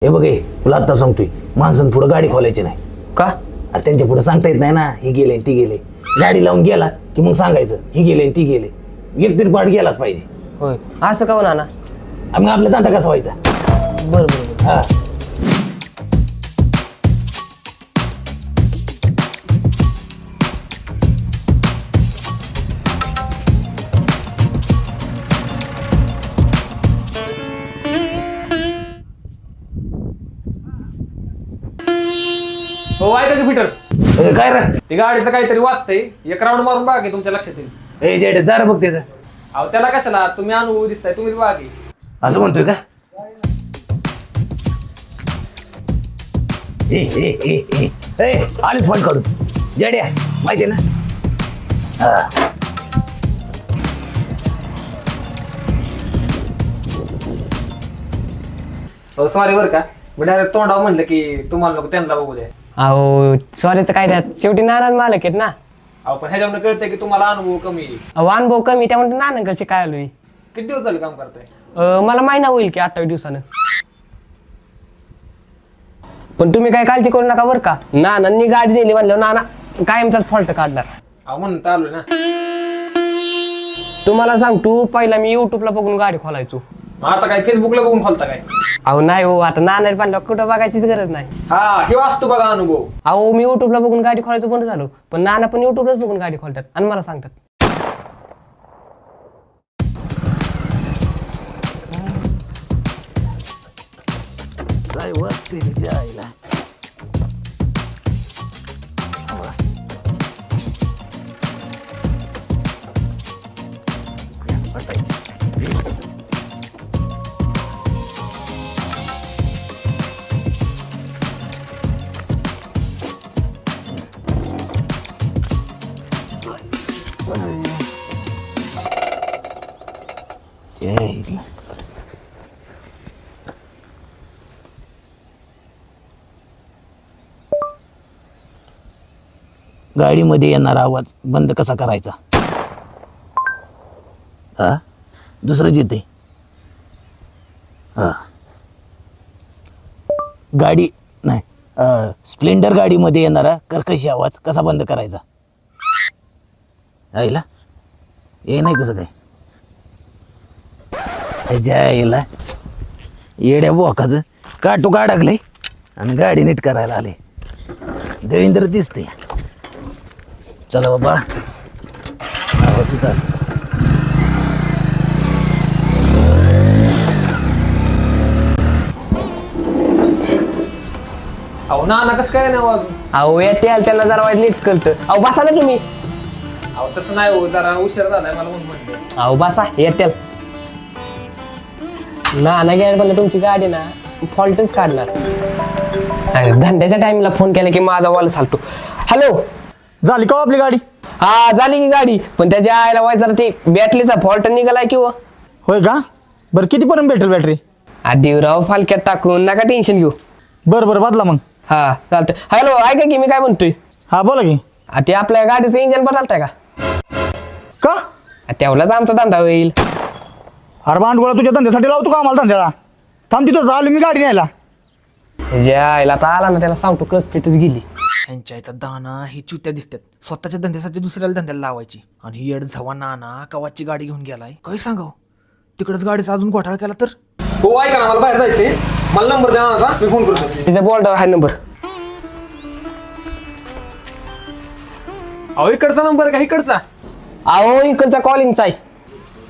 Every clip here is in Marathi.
हे बघ, तुला आता सांगतोय, माणसानं पुढे गाडी खोलायची नाही. का? अरे त्यांच्या पुढे सांगता येत नाही ना, ही गेले ती गेले. गाडी लावून गेला की मग सांगायचं ही गेले ती गेले. एक तरी पाठ गेलाच पाहिजे. होय, असं का ना? मग आपला धंदा कसा व्हायचा? बरं बरं. हा, हो ऐका की पीटर, ए, काय रे? ती गाडीचं काहीतरी वाचतंय. एक राऊंड मारून बघा की तुमच्या लक्षात येईल. ए जेड, जरा बघ त्याचं. अहो त्याला कशाला, तुम्ही अनुभव दिसताय, तुम्हीच बघा की. असं म्हणतोय का? आले फोन काढून. जेड्या माहिती आहे ना? हा. सॉरी बरं का, मी डायरेक्ट तोंडावर म्हणलं की तुम्हाला नको त्यांना बघू द्या. अहो सॉरीचं काय त्यात, शेवटी नानाच मालक आहेत ना. अहो पण ह्याच्यावर कळतंय की तुम्हाला अनुभव कमी आहे. अहो अनुभव कमी, त्यामुळे नानांकडचे काय आलोय. किती दिवस झाले काम करताय? मला महिना होईल की 28 दिवसानं. पण तुम्ही काय काळजी करू नका बरं का. नानांनी गाडी नेली म्हणलं नाना कायमचाच फॉल्ट काढणार. अहो म्हणून तर आलोय ना. तुम्हाला सांगतो, पहिला मी युट्यूबला बघून गाडी खोलायचो. मग आता काय फेसबुकला बघून खोलता काय? अहो नाही हो, आता नाना म्हणलं कुठं बघायचीच गरज नाही. हा, हे वाचतो बघा अनुभव. अहो मी युट्यूबला बघून गाडी खोलायचं बंद झालो, पण नाना पण युट्यूबलाच बघून गाडी खोलतात आणि मला सांगतात. काय वाजते तिच्या आईला. गाडीमध्ये येणारा आवाज बंद कसा करायचा? हा, दुसरंच येते. हा, गाडी नाही, स्प्लेंडर गाडीमध्ये येणारा कर्कशी आवाज कसा बंद करायचा? आईला हे नाही कसं काय? यायला येड्या बोकाचं काटू का अडकले आणि गाडी नीट करायला आले. देवेंद्र दिसते. चला बाबा, चाल. अहो ना कसं काय नाही अजून? अहो येते त्याला जरा वाईट नीट कळतं. अहो बसा ना तुम्ही. अहो तसं नाही हो, जरा उशीर झालाय मला म्हणून म्हणलं. अहो बसा येत्याल. नाना घ्यायला म्हणलं तुमची गाडी ना फॉल्टच काढणार. अरे धंद्याच्या टाइमला फोन केला की माझा वॉल चालतो. हॅलो, झाली का आपली गाडी? हा झाली की गाडी, पण त्याच्या आयला वाईट जरा ते बॅटरीचा फॉल्ट निघालाय किंवा. होय का? बरं कितीपर्यंत भेटेल बॅटरी? आदिवराव फालक्यात टाकून नका टेन्शन घेऊ. बरं बरं बदला मग. हा चालतंय. हॅलो ऐका की मी काय म्हणतोय. हा बोला की. ते आपल्या गाडीचं इंजन बदलताय का? का? तेवढाच आमचा धंदा होईल. अरे भांडगोळा तुझ्या धंद्यासाठी लावतो का आम्हाला धंद्याला? थांब तिथं झालं मी गाडी न्यायला. ज्या आईला आता आला ना त्याला सांगतो कसपीटच गेली. ह्यांच्या इथं दाना ही चुत्या दिसतात. स्वतःच्या धंद्यासाठी दुसऱ्याला धंद्याला लावायची. आणि ही येड झवा नाना कवाची गाडी घेऊन गेलाय. काही सांगाव, तिकडच गाडीचा अजून घोटाळा केला तर. हो ऐका ना, मला बाहेर जायचंय. मला नंबर द्या नानाचा, मी फोन करतो. तिचा बोर्ड आहे नंबर. अहो इकडचा नंबर का इकडचा? अहो इकडचा कॉलिंगचा आहे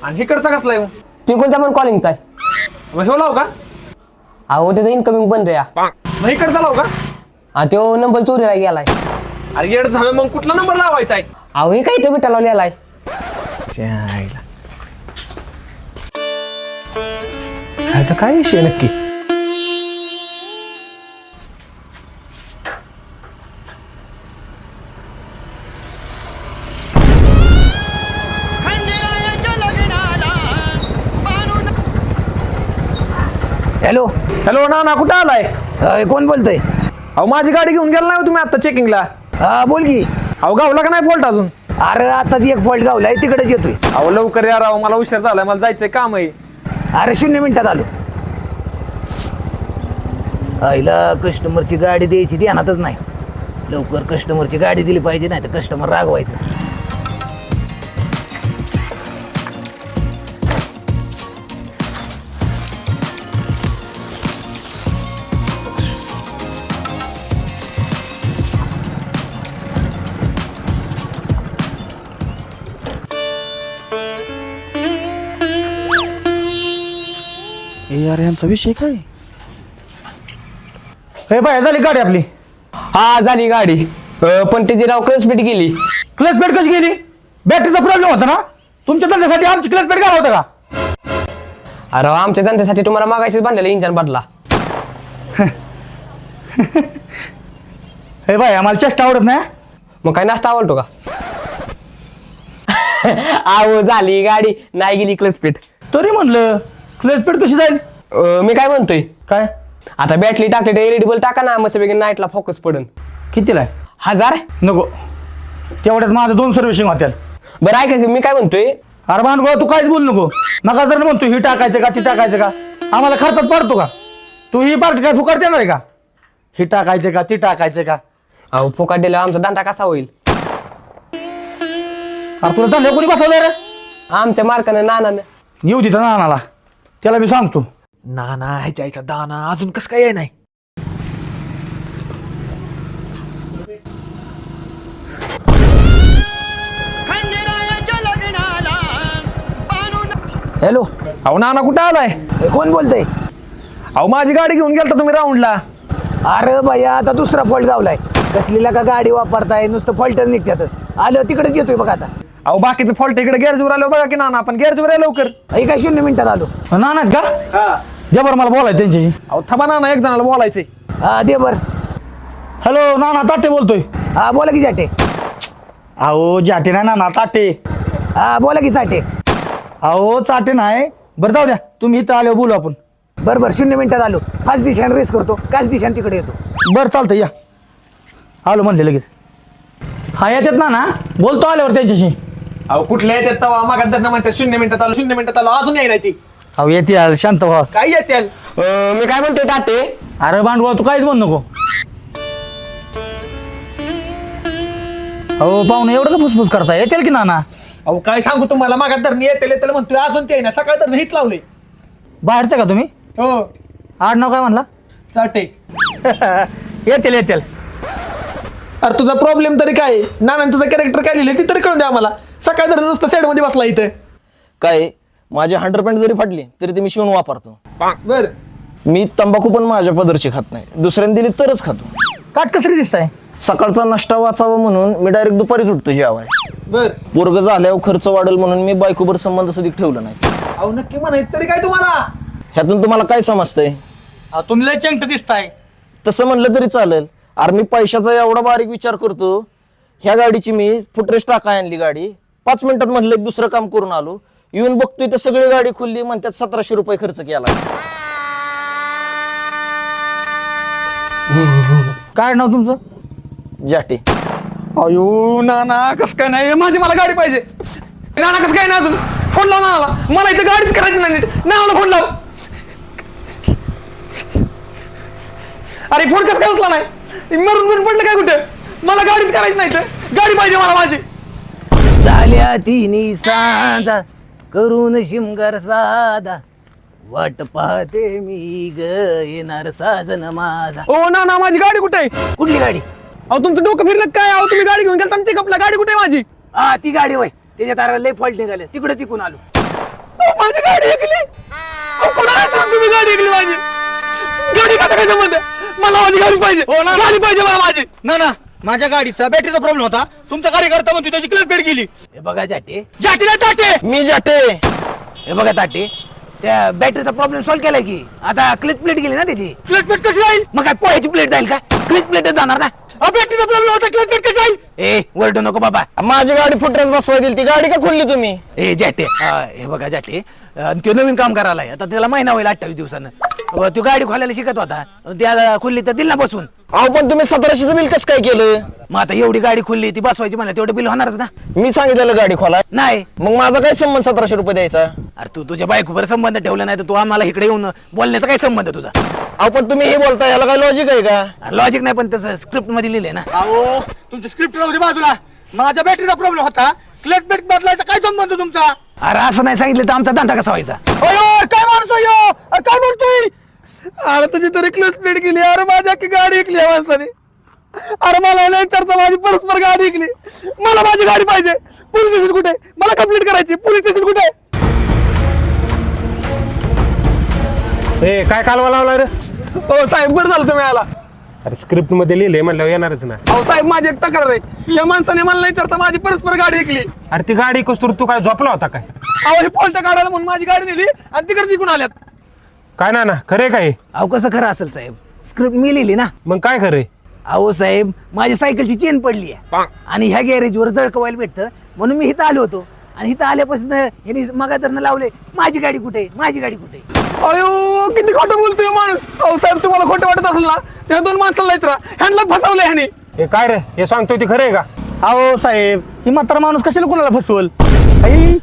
आणि इकडचा कसला आहे? तिकडचा पण कॉलिंगचा आहे. मग ह्यो लाव का? अहो त्याचं इनकमिंग बंद रे. मग इकडचा लाव का? हा तो नंबर चोरीला गेलाय. अरे येड झावे, मग कुठला नंबर लावायचा आहे? अहो हे काय तो भेटायला लिहिलाय. ह्याचा काय विषय नक्की? हॅलो, हॅलो नाना, कुठं आलाय? कोण बोलतोय? अहो माझी गाडी घेऊन गेला नाही तुम्ही आता चेकिंगला? हा बोल की. अहो गावला का नाही फॉल्ट अजून? अरे आता ती एक फॉल्ट गावलाय, तिकडेच येतोय. अहो लवकर या राव, मला उशीर झालाय, मला जायचंय काम आहे. अरे 0 मिनिटात आलो. आईला कस्टमरची गाडी द्यायची ध्यानातच नाही. लवकर कस्टमरची गाडी दिली पाहिजे, नाही तर कस्टमर रागवायचं. यार यांचा विषय काय? हे बाय झाली गाडी आपली. हा झाली गाडी. पण त्याची राव क्लचपेट गेली. क्लच पेट कशी गेली? बॅटरीचा प्रॉब्लेम होता ना. तुमच्या धंद्यासाठी आमची क्लच पेट घाला होता का? अरे आमच्या धंद्यासाठी तुम्हाला मागाशीच बांधलेलं इंजन बदला. हे बाय आम्हाला चेष्टा आवडत नाही. मग काय नाश्ता आवडतो का? आहो झाली गाडी, नाही गेली क्लचपेट. तरी म्हणलं क्लच पेट कशी जाईल? मी काय म्हणतोय, काय आता बॅटरी टाकली तर एलईडी बल्ब टाका ना, मस्त नाईटला फोकस पडन. कितीला आहे? 1000. नको, तेवढ्याच माझं 2 सर्व्हिसिंग होत्या. बरं ऐका की मी काय म्हणतोय, अरे भांडगोळा तू काहीच बोलू नको. नका जर म्हणतो ही टाकायचं का ती टाकायचं का, आम्हाला खर्चात पडतो का? तू ही पार्टी काय फुकट देणार आहे का? ही टाकायचं का ती टाकायचं का? अहो फुकट दिल्यावर आमचा धंदा कसा होईल? अरे तुला धंदा कोणी बसवलं रे? आमच्या मार्कानं नानानं. येऊ तिथं नानाला, त्याला मी सांगतो. नाना ह्याच्या आईचा दाना अजून कसं काय नाही. हॅलो, अहो नाना कुठं आलाय? कोण बोलतंय? अहो माझी गाडी घेऊन गेलता तुम्ही राऊंडला. अरे भैया आता दुसरा फॉल्ट गावलाय. कसलीला का गाडी वापरताय, नुसतं फॉल्टच निघतात. आलो तिकडेच येतोय बघा आता. अहो बाकीचं फॉल्ट इकडे गॅरेजवर आलो बघा की नाना, आपण गॅरेजवर आहे लवकर. काय 0 मिनिटात आलो. नाना आहेत का? द्या बरं मला बोलायचं त्यांच्याशी. अहो थांबा नाना, एक जणाला बोलायचंय. हा दे बर. हॅलो नाना, ताटे बोलतोय. हा बोला की जाटे. अहो जाटे नाही नाना, ताटे. हा बोला की चाटे. अहो चाटे नाही. बरं जाऊ द्या, तुम्ही इथं आल्यावर बोलू आपण. बरं 0 मिनिटात आलो. 5 दिशाने रेस करतो, 5 दिशाने तिकडे येतो. बरं चालतं, या. आलो म्हणले लगेच. हा येतात ना, बोलतो आल्यावर त्यांच्याशी. अहो कुठल्या येतात तवा मागात धरणं म्हणतात 0 मिनिटात आलो, 0 मिनिटात आलो, अजून याय नाही ती. अहो येते आल, शांत व्हा. काय येते? मी काय म्हणतोय ताते, अरे भांडवळ तू काहीच बोल नको. अहो पाहुणे एवढं का फुसफुस करताय? येतील की नाना? अहो काय सांगू तुम्हाला, मागात धरणं येते त्याला म्हणतोय, अजून ते ना सकाळ धरणं हीच लावले. बाहेरचं का तुम्ही? हो आडनाव काय म्हणला? चाटे. येतील येतील. अरे तुझा प्रॉब्लेम तरी काय? नाना तुझं कॅरेक्टर काय लिहिलं ती तरी कळून द्या आम्हाला. सकाळ धरणं नुसतं साईड मध्ये बसला इथं. काय माझी 100% जरी फाटली तरी ती मी शिवून वापरतो. बर मी तंबाखू पण माझ्या पदरची खात नाही, दुसऱ्याने दिली तरच खातो. काटकसरी दिसताय. सकाळचा नाश्ता वाचावा म्हणून मी डायरेक्ट दुपारी सुटतो जेवाय. बर. पोरग झाल्यावर खर्च वाढेल म्हणून मी बायकोबर संबंध सुद्धा ठेवलं नाही. अहो नक्की म्हणायचं तरी काय तुम्हाला? ह्यातून तुम्हाला काय समजतंय? तुम्ही लय चंक दिसताय. तसं म्हणलं तरी चालेल. अरे मी पैशाचा एवढा बारीक विचार करतो. ह्या गाडीची मी फुटरेस टाका आणली गाडी, 5 मिनिटात म्हणलं एक दुसरं काम करून आलो. येऊन बघतोय तर सगळी गाडी खुलली, म्हणतात 1700 रुपये खर्च केला. काय नाव तुमचं? जाटे. अयो नाना कसं काय नाही, माझी मला गाडी पाहिजे. नाना कसं काय नाही, अजून फोन लाव नानाला. मला इथं गाडीच करायची नाही नीट. नानाला फोन लाव. अरे फोन कसं काय उचला नाही? मरून पडलं काय कुठे? मला गाडीच करायची नाही, तर गाडी पाहिजे मला माझी. झाल्या तिन्ही सांजा करून शिमगार साधा, वाट पाहते मी ग येणार साजन माझा. ओ नाना माझी गाडी कुठे आहे? कुठली गाडी? अहो तुमचं डोकं फिरलं काय? अहो तुम्ही गाडी घेऊन गेला तुमची कपला, गाडी कुठे आहे माझी? हा ती गाडी होय, त्याच्या तारा लय फॉल्ट निघाले, तिकडे तिकून आलो. अहो, माझी गाडी ऐकली. कोणाला तुम्ही गाडी ऐकली माझी? गाडी कसं काय संबंध? मला माझी गाडी पाहिजे. गाडी पाहिजे मला माझी. ना माझ्या गाडीचा बॅटरीचा प्रॉब्लेम होता. तुमचा कार्यकर्ता म्हणतो त्याची क्लच पेट गेली. हे बघा जाटे. जाटी नाही ताटे. मी जाटे. हे बघा ताटे, त्या बॅटरीचा प्रॉब्लेम सॉल्व्ह केलाय की. आता क्लिच प्लेट गेली ना त्याची. क्लच पेट कशी जाईल? मग काय पोह्याची प्लेट जाईल का? क्लिच प्लेटच जाणार ना. बॅटरीचा प्रॉब्लेम होता, क्लच पेट कशी जाईल? ए वरडू नको बाबा. माझी गाडी फुटरेस बसवाय दिली, ती गाडी का खोलली तुम्ही? ए जाटे, हे बघा जाटे, तो नवीन काम करायला आहे. आता त्याला महिना होईल 28 दिवसानं. तो गाडी खोलायला शिकत होता, त्या खुल्ली तर दिल ना बसून. अहो पण तुम्ही 1700चं बिल कसं काय केलं? मग आता एवढी गाडी खुल्ली ती बसवायची म्हणलं तेवढं बिल होणारच ना. मी सांगितलेलं गाडी खोला. नाही मग माझा काय संबंध 1700 रुपये द्यायचा? अरे तू तुझ्या बायकोवर संबंध ठेवला नाही तर तू आम्हाला इकडे येऊन बोलण्याचा काय संबंध तुझा? अहो पण तुम्ही हे बोलता याला काय लॉजिक आहे का? लॉजिक नाही पण तसं स्क्रिप्ट मध्ये लिहिलंय ना. अहो तुमची स्क्रिप्ट राहू दे बाजूला. माझ्या बॅटरीचा प्रॉब्लेम होता, क्लच बेट बदलायचा काय संबंध तुमचा? अरे असं नाही सांगितलं तर आमचा धंदा कसा व्हायचा? अयो काय माणूस यो, अरे काय बोलतोय? अरे तुझी तरी क्लच प्लेट गेली. अरे माझ्या की गाडी ऐकली या माणसाने. अरे मला नाही विचारता माझी परस्पर गाडी ऐकली. मला माझी गाडी पाहिजे. पोलीस स्टेशन कुठे? मला कंप्लीट करायची. पोलीस स्टेशन कुठे? ए काय कालवा लावला रे? हो साहेब बरं झालं तुम्ही आला. अरे स्क्रिप्ट मध्ये लिहिलंय म्हणल्यावर येणारच ना. अहो साहेब माझी एक तक्रार आहे. या माणसाने मला नाही विचारता माझी परस्पर गाडी ऐकली. अरे ती गाडी कस्तूर तू काय झोपला होता काय? अहो हे फॉल्ट काढायला म्हणून माझी गाडी नेली आणि तिकडे जिंकून आल्यात. काय ना खरे काय? अहो कसं खरं असेल साहेब? स्क्रिप्ट मी लिहिली ना. मग काय खरे? अहो साहेब माझी सायकलची चेन पडली आहे आणि ह्या गॅरेजवर जळकवायला भेटतं म्हणून मी इथं आलो होतो. आणि इथं आल्यापासून यांनी मगादरनं लावले माझी गाडी कुठे, माझी गाडी कुठे. अयो किती खोटं बोलतोय माणूस. अहो साहेब तुम्हाला खोटं वाटत असेल ना त्या 2 माणसाला विचारा. ह्यांना फसवलं ह्याने. हे काय रे हे सांगतोय ती खरं आहे का? अहो साहेब ही म्हातारा माणूस कशाला कोणाला फसवल?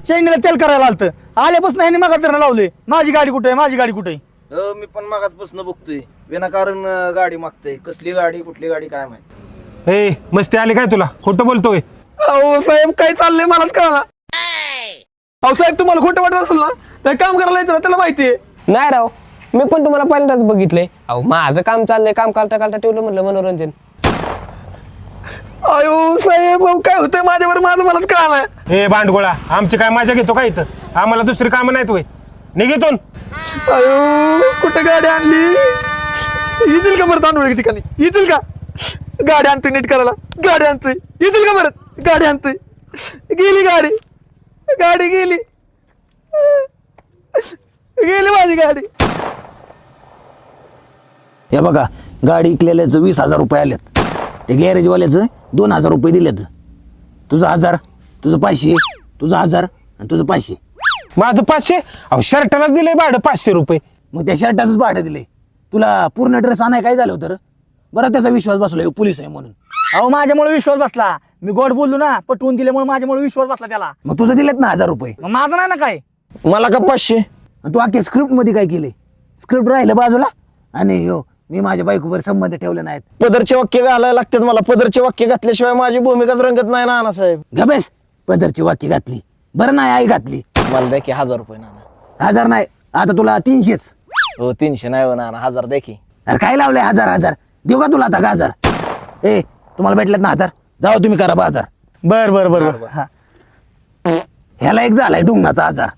चैनीला तेल करायला आलतं, आल्यापासून ह्याने मगादरनं लावले माझी गाडी कुठे, माझी गाडी कुठे. मी पण मागासपासून बघतोय विनाकारण गाडी मागतोय. कसली गाडी कुठली गाडी काय माहिती. ए मस्ती आली काय तुला? खोटं बोलतोय. अहो साहेब काय चाललंय मलाच कळना. अहो साहेब तुम्हाला खोटं वाटत असेल ना तर काम करायला विचारा, त्याला माहितीये. नाही राव, मी पण तुम्हाला पहिल्यांदाच बघितलंय. अहो माझं काम चाललंय, काम करता करता ठेवलं म्हणलं मनोरंजन. अयो साहेब अहो, काय होतंय माझ्यावर माझं मलाच कळना. ए भांडगोळा आमची काय मजा घेतो का इथं? आम्हाला दुसरी कामं नाहीत होय. निघितून अयो कुठे गाडी आणली? येतील का बरं तांदूळ ठिकाणी? येतील का? गाडी आणतोय नीट करायला. गाडी आणतोय. येतील का बरं? गाडी आणतोय. गेली गाडी. गाडी गेली. गेली माझी गाडी. हे बघा गाडी विकलेल्याचं 20,000 रुपये आलेत. ते गॅरेजवाल्याचं 2,000 रुपये दिलेत. तुझं 1000, तुझं 500, तुझं 1000 आणि तुझं 500. माझं 500? अहो शर्टालाच दिलंय भाडं 500 रुपये. मग त्या शर्टाचंच भाडं दिले. तुला पूर्ण ड्रेस आणाय काय झालं होतं रे? बरं त्याचा विश्वास बसला पोलीस आहे म्हणून. अहो माझ्यामुळे विश्वास बसला, मी गोड बोललो ना, पटवून दिल्यामुळे माझ्यामुळे विश्वास बसला त्याला. मग तुझं दिलेत ना 1000 रुपये. मग माझं नाही ना काय. मला का 500? आणि तू अख्ख्या स्क्रिप्ट मध्ये काय केले? स्क्रिप्ट राहिलं बाजूला आणि हो मी माझ्या बायकोवर संबंध ठेवले नाहीत. पदरचे वाक्य घालायला लागतात मला. पदरचे वाक्य घातल्याशिवाय माझी भूमिकाच रंगत नाही ना साहेब. गबेस पदरची वाक्य घातली. बरं नाही आई घातली. मला द्या की 1000 रुपये नाना. 1000 नाही आता तुला 300च. हो 300 नाही हो नाना, 1000 द्या की. अरे काय लावलंय 1000 देऊ का तुला आता का 1000? ए तुम्हाला भेटलेत ना 1000, जाऊ तुम्ही करा 1000. बर बर बर बर. हा ह्याला एक झालाय डुंगणाचा 1000.